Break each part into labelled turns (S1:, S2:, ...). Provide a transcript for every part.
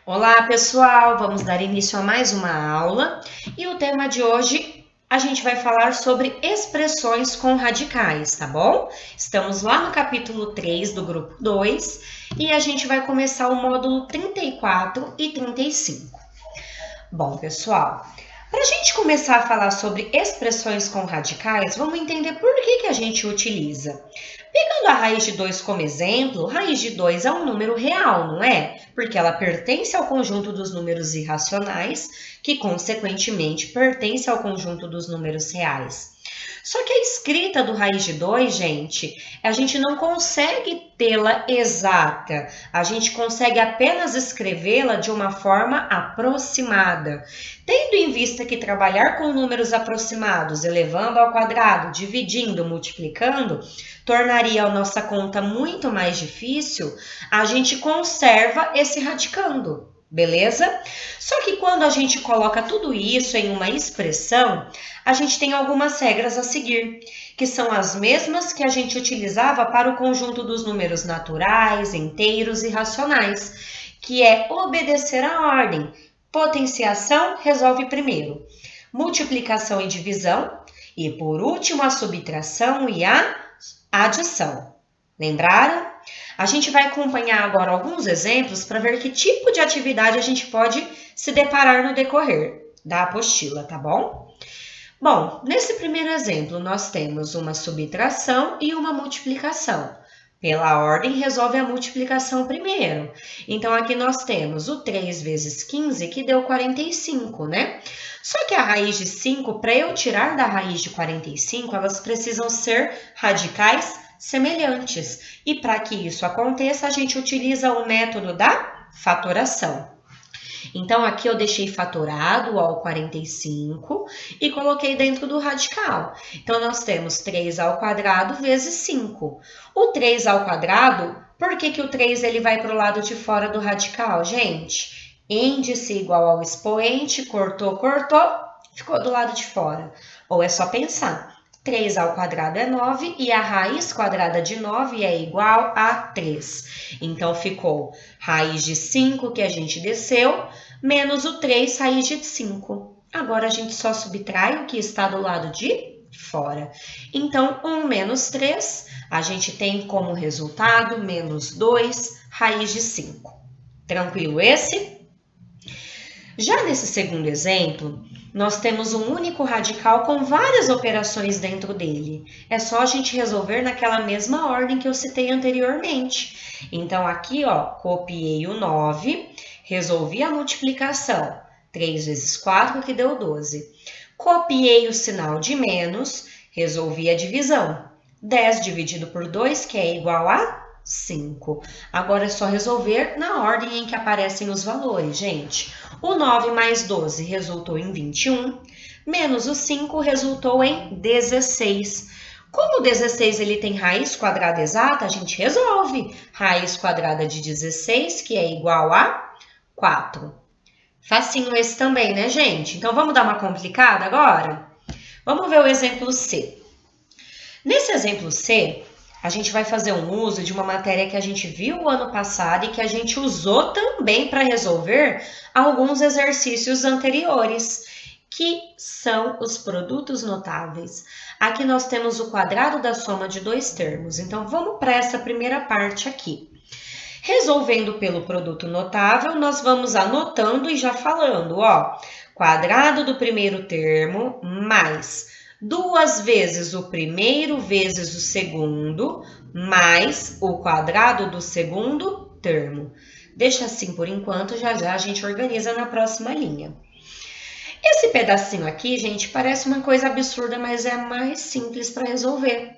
S1: Olá, pessoal! Vamos dar início a mais uma aula e o tema de hoje a gente vai falar sobre expressões com radicais, tá bom? Estamos lá no capítulo 3 do grupo 2 e a gente vai começar o módulo 34 e 35. Bom, pessoal, para a gente começar a falar sobre expressões com radicais, vamos entender por que a gente utiliza. Pegando a raiz de 2 como exemplo, raiz de 2 é um número real, não é? Porque ela pertence ao conjunto dos números irracionais, que consequentemente pertence ao conjunto dos números reais. Só que a escrita do raiz de 2, gente, a gente não consegue tê-la exata. A gente consegue apenas escrevê-la de uma forma aproximada. Tendo em vista que trabalhar com números aproximados, elevando ao quadrado, dividindo, multiplicando, tornaria a nossa conta muito mais difícil, a gente conserva esse radicando. Beleza? Só que quando a gente coloca tudo isso em uma expressão, a gente tem algumas regras a seguir, que são as mesmas que a gente utilizava para o conjunto dos números naturais, inteiros e racionais, que é obedecer à ordem. Potenciação resolve primeiro, multiplicação e divisão, e por último a subtração e a adição. Lembraram? A gente vai acompanhar agora alguns exemplos para ver que tipo de atividade a gente pode se deparar no decorrer da apostila, tá bom? Bom, nesse primeiro exemplo, nós temos uma subtração e uma multiplicação. Pela ordem, resolve a multiplicação primeiro. Então, aqui nós temos o 3 vezes 15, que deu 45, né? Só que a raiz de 5, para eu tirar da raiz de 45, elas precisam ser radicais semelhantes. E para que isso aconteça, a gente utiliza o método da fatoração. Então, aqui eu deixei fatorado ao 45 e coloquei dentro do radical. Então, nós temos 3 ao quadrado vezes 5. O 3 ao quadrado, por que o 3 ele vai para o lado de fora do radical, gente? Índice igual ao expoente, cortou, ficou do lado de fora. Ou é só pensar. 3 ao quadrado é 9 e a raiz quadrada de 9 é igual a 3. Então, ficou raiz de 5 que a gente desceu, menos o 3, raiz de 5. Agora, a gente só subtrai o que está do lado de fora. Então, 1 menos 3, a gente tem como resultado menos 2, raiz de 5. Tranquilo esse? Já nesse segundo exemplo, nós temos um único radical com várias operações dentro dele. É só a gente resolver naquela mesma ordem que eu citei anteriormente. Então, aqui, ó, copiei o 9, resolvi a multiplicação. 3 vezes 4, que deu 12. Copiei o sinal de menos, resolvi a divisão. 10 dividido por 2, que é igual a 5. Agora é só resolver na ordem em que aparecem os valores, gente. O 9 mais 12 resultou em 21, menos o 5 resultou em 16. Como o 16 ele tem raiz quadrada exata, a gente resolve. Raiz quadrada de 16, que é igual a 4. Facinho esse também, né, gente? Então, vamos dar uma complicada agora? Vamos ver o exemplo C. Nesse exemplo C, a gente vai fazer um uso de uma matéria que a gente viu o ano passado e que a gente usou também para resolver alguns exercícios anteriores, que são os produtos notáveis. Aqui nós temos o quadrado da soma de dois termos. Então, vamos para essa primeira parte aqui. Resolvendo pelo produto notável, nós vamos anotando e já falando, ó, quadrado do primeiro termo mais 2 vezes o primeiro vezes o segundo, mais o quadrado do segundo termo. Deixa assim por enquanto, já a gente organiza na próxima linha. Esse pedacinho aqui, gente, parece uma coisa absurda, mas é mais simples para resolver.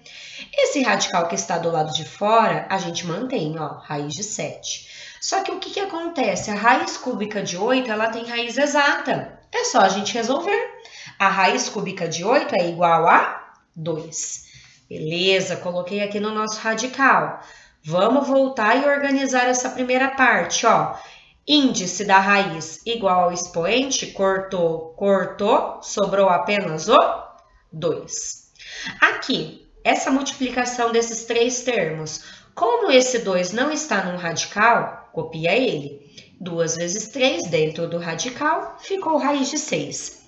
S1: Esse radical que está do lado de fora, a gente mantém, ó, raiz de 7. Só que o que acontece? A raiz cúbica de 8, ela tem raiz exata. É só a gente resolver. A raiz cúbica de 8 é igual a 2. Beleza, coloquei aqui no nosso radical. Vamos voltar e organizar essa primeira parte, ó. Índice da raiz igual ao expoente, cortou, sobrou apenas o 2. Aqui, essa multiplicação desses três termos, como esse 2 não está num radical, copia ele. 2 vezes 3 dentro do radical, ficou raiz de 6.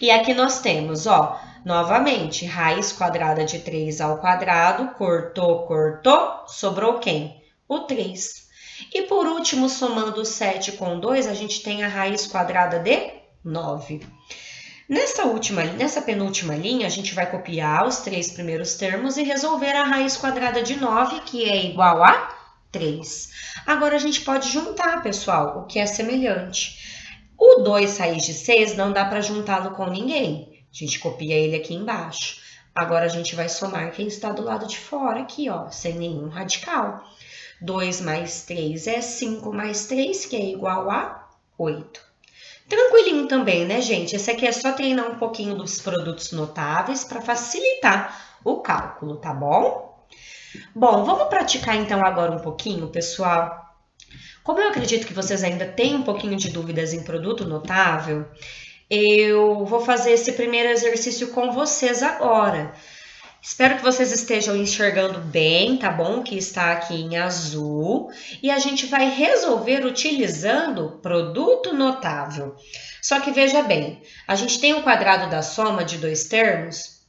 S1: E aqui nós temos, ó, novamente, raiz quadrada de 3 ao quadrado, cortou, sobrou quem? O 3. E por último, somando 7 com 2, a gente tem a raiz quadrada de 9. Nessa penúltima linha, a gente vai copiar os 3 primeiros termos e resolver a raiz quadrada de 9, que é igual a 3. Agora, a gente pode juntar, pessoal, o que é semelhante. O 2 raiz de 6 não dá para juntá-lo com ninguém. A gente copia ele aqui embaixo. Agora, a gente vai somar quem está do lado de fora aqui, ó, sem nenhum radical. 2 mais 3 é 5 mais 3, que é igual a 8. Tranquilinho também, né, gente? Esse aqui é só treinar um pouquinho dos produtos notáveis para facilitar o cálculo, tá bom? Bom, vamos praticar então agora um pouquinho, pessoal. Como eu acredito que vocês ainda têm um pouquinho de dúvidas em produto notável, eu vou fazer esse primeiro exercício com vocês agora. Espero que vocês estejam enxergando bem, tá bom? Que está aqui em azul. E a gente vai resolver utilizando produto notável. Só que veja bem, a gente tem o quadrado da soma de 2 termos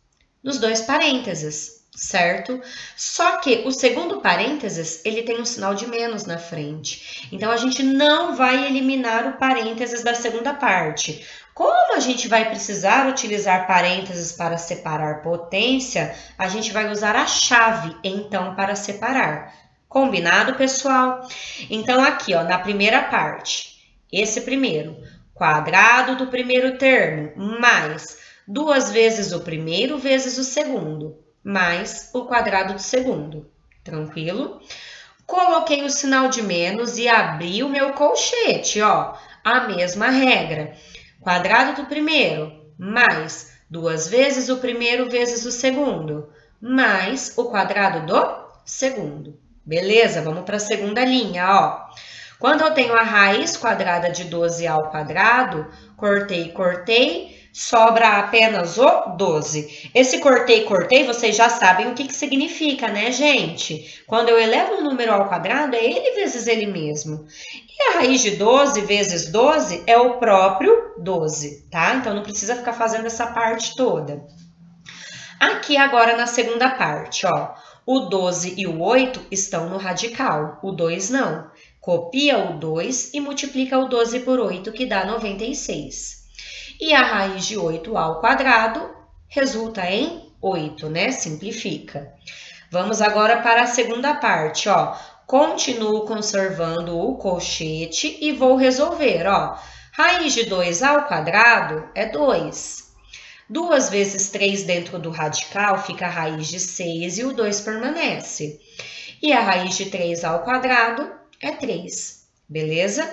S1: nos 2 parênteses, certo? Só que o segundo parênteses, ele tem um sinal de menos na frente. Então, a gente não vai eliminar o parênteses da segunda parte. Como a gente vai precisar utilizar parênteses para separar potência, a gente vai usar a chave, então, para separar. Combinado, pessoal? Então, aqui, ó, na primeira parte, esse primeiro, quadrado do primeiro termo, mais 2 vezes o primeiro vezes o segundo, mais o quadrado do segundo. Tranquilo? Coloquei o sinal de menos e abri o meu colchete, ó, a mesma regra. Quadrado do primeiro, mais 2 vezes o primeiro vezes o segundo, mais o quadrado do segundo. Beleza? Vamos para a segunda linha, ó. Quando eu tenho a raiz quadrada de 12 ao quadrado, cortei, sobra apenas o 12. Esse cortei, vocês já sabem o que significa, né, gente? Quando eu elevo um número ao quadrado, é ele vezes ele mesmo. E a raiz de 12 vezes 12 é o próprio 12, tá? Então, não precisa ficar fazendo essa parte toda. Aqui agora na segunda parte, ó. O 12 e o 8 estão no radical, o 2 não. Copia o 2 e multiplica o 12 por 8, que dá 96. E a raiz de 8 ao quadrado resulta em 8, né? Simplifica. Vamos agora para a segunda parte, ó. Continuo conservando o colchete e vou resolver, ó. Raiz de 2 ao quadrado é 2. 2 vezes 3 dentro do radical fica a raiz de 6 e o 2 permanece. E a raiz de 3 ao quadrado é 3, beleza?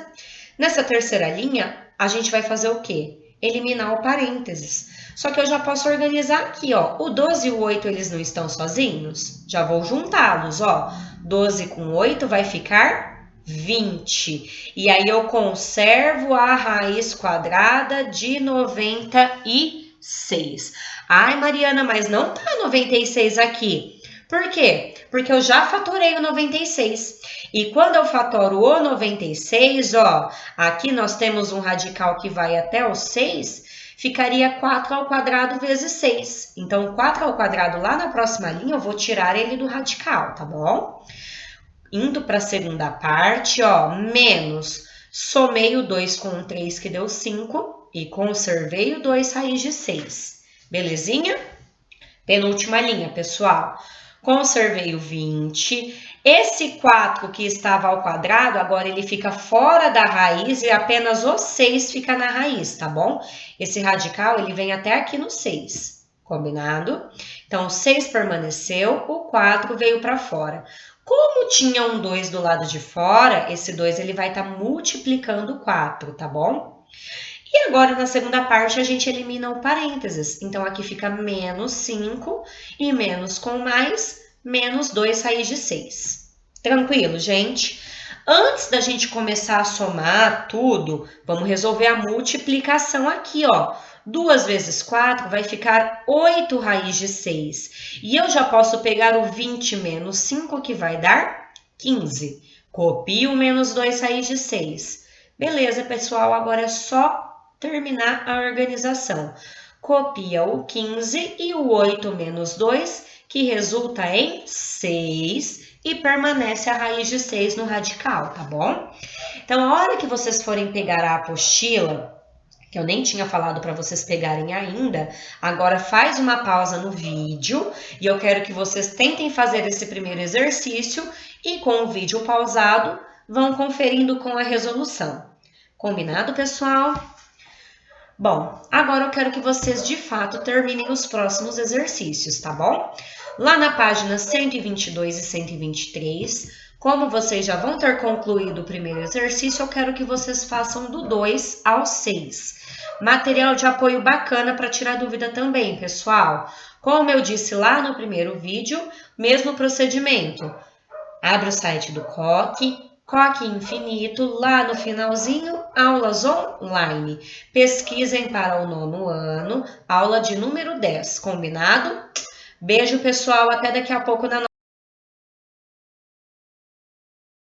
S1: Nessa terceira linha, a gente vai fazer o quê? Eliminar o parênteses. Só que eu já posso organizar aqui, ó. O 12 e o 8, eles não estão sozinhos? Já vou juntá-los, ó. 12 com 8 vai ficar 20. E aí, eu conservo a raiz quadrada de 96. Ai, Mariana, mas não tá 96 aqui. Por quê? Porque eu já fatorei o 96. E quando eu fatoro o 96, ó, aqui nós temos um radical que vai até o 6, ficaria 4 ao quadrado vezes 6. Então, 4 ao quadrado lá na próxima linha, eu vou tirar ele do radical, tá bom? Indo para a segunda parte, ó, menos, somei o 2 com o 3, que deu 5, e conservei o 2 raiz de 6. Belezinha? Penúltima linha, pessoal. Conservei o 20. Esse 4 que estava ao quadrado, agora ele fica fora da raiz e apenas o 6 fica na raiz, tá bom? Esse radical, ele vem até aqui no 6, combinado? Então, o 6 permaneceu, o 4 veio para fora. Como tinha um 2 do lado de fora, esse 2 ele vai estar multiplicando o 4, tá bom? E agora, na segunda parte, a gente elimina o parênteses. Então, aqui fica menos 5 e menos com mais, menos 2 raiz de 6. Tranquilo, gente? Antes da gente começar a somar tudo, vamos resolver a multiplicação aqui, ó. 2 vezes 4 vai ficar 8 raiz de 6. E eu já posso pegar o 20 menos 5, que vai dar 15. Copia o menos 2 raiz de 6. Beleza, pessoal, agora é só terminar a organização. Copia o 15 e o 8 menos 2, que resulta em 6, e permanece a raiz de 6 no radical, tá bom? Então, a hora que vocês forem pegar a apostila, que eu nem tinha falado para vocês pegarem ainda, agora faz uma pausa no vídeo e eu quero que vocês tentem fazer esse primeiro exercício e com o vídeo pausado vão conferindo com a resolução. Combinado, pessoal? Bom, agora eu quero que vocês de fato terminem os próximos exercícios, tá bom? Lá na página 122 e 123, como vocês já vão ter concluído o primeiro exercício, eu quero que vocês façam do 2 ao 6. Material de apoio bacana para tirar dúvida também, pessoal. Como eu disse lá no primeiro vídeo, mesmo procedimento. Abre o site do Coque Infinito, lá no finalzinho, aulas online. Pesquisem para o 9º ano, aula de número 10, combinado? Beijo, pessoal, até daqui a pouco na